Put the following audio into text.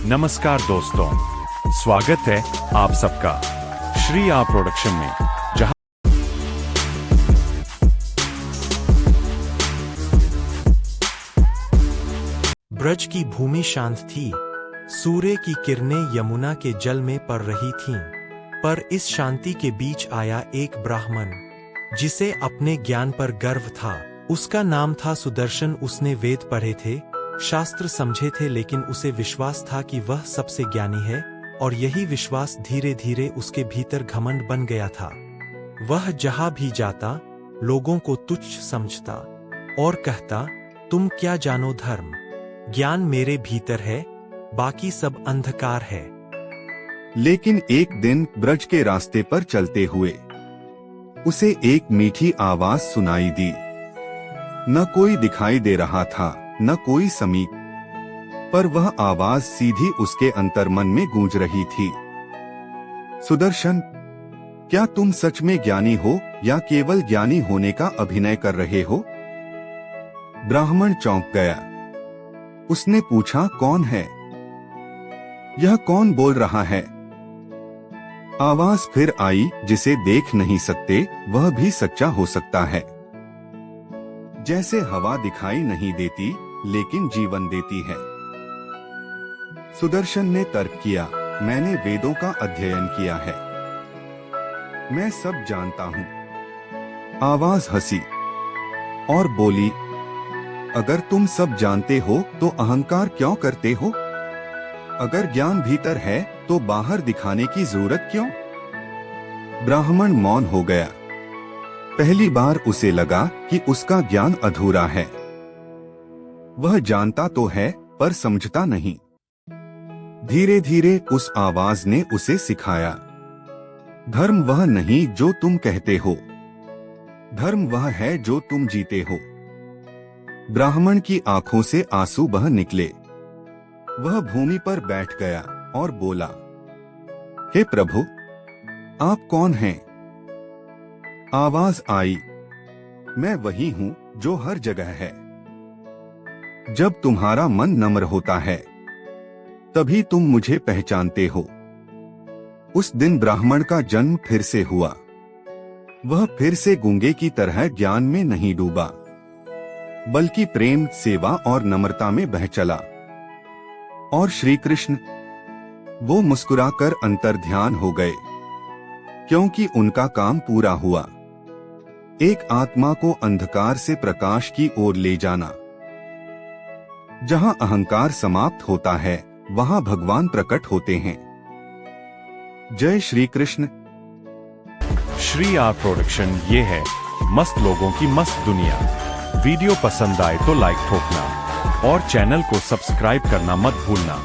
नमस्कार दोस्तों, स्वागत है आप सबका श्री आ प्रोडक्शन में, जहां ब्रज की भूमि शांत थी। सूर्य की किरणें यमुना के जल में पड़ रही थीं। पर इस शांति के बीच आया एक ब्राह्मण, जिसे अपने ज्ञान पर गर्व था। उसका नाम था सुदर्शन। उसने वेद पढ़े थे, शास्त्र समझे थे, लेकिन उसे विश्वास था कि वह सबसे ज्ञानी है, और यही विश्वास धीरे धीरे उसके भीतर घमंड बन गया था। वह जहां भी जाता लोगों को तुच्छ समझता और कहता, तुम क्या जानो धर्म, ज्ञान मेरे भीतर है, बाकी सब अंधकार है। लेकिन एक दिन ब्रज के रास्ते पर चलते हुए उसे एक मीठी आवाज सुनाई दी। न कोई दिखाई दे रहा था, न कोई समीप, पर वह आवाज सीधी उसके अंतर्मन में गूंज रही थी। सुदर्शन, क्या तुम सच में ज्ञानी हो या केवल ज्ञानी होने का अभिनय कर रहे हो? ब्राह्मण चौंक गया। उसने पूछा, कौन है यह, कौन बोल रहा है? आवाज फिर आई, जिसे देख नहीं सकते वह भी सच्चा हो सकता है। जैसे हवा दिखाई नहीं देती लेकिन जीवन देती है। सुदर्शन ने तर्क किया, मैंने वेदों का अध्ययन किया है, मैं सब जानता हूं। आवाज हंसी और बोली, अगर तुम सब जानते हो तो अहंकार क्यों करते हो? अगर ज्ञान भीतर है तो बाहर दिखाने की जरूरत क्यों? ब्राह्मण मौन हो गया। पहली बार उसे लगा कि उसका ज्ञान अधूरा है। वह जानता तो है पर समझता नहीं। धीरे धीरे उस आवाज ने उसे सिखाया, धर्म वह नहीं जो तुम कहते हो, धर्म वह है जो तुम जीते हो। ब्राह्मण की आंखों से आंसू बह निकले। वह भूमि पर बैठ गया और बोला, हे प्रभु, आप कौन हैं? आवाज आई, मैं वही हूं जो हर जगह है। जब तुम्हारा मन नम्र होता है तभी तुम मुझे पहचानते हो। उस दिन ब्राह्मण का जन्म फिर से हुआ। वह फिर से गूंगे की तरह ज्ञान में नहीं डूबा, बल्कि प्रेम, सेवा और नम्रता में बह चला। और श्री कृष्ण, वो मुस्कुराकर अंतर्ध्यान हो गए, क्योंकि उनका काम पूरा हुआ। एक आत्मा को अंधकार से प्रकाश की ओर ले जाना। जहां अहंकार समाप्त होता है वहां भगवान प्रकट होते हैं। जय श्री कृष्ण। श्री आ प्रोडक्शन ये है मस्त लोगों की मस्त दुनिया। वीडियो पसंद आए तो लाइक ठोकना और चैनल को सब्सक्राइब करना मत भूलना।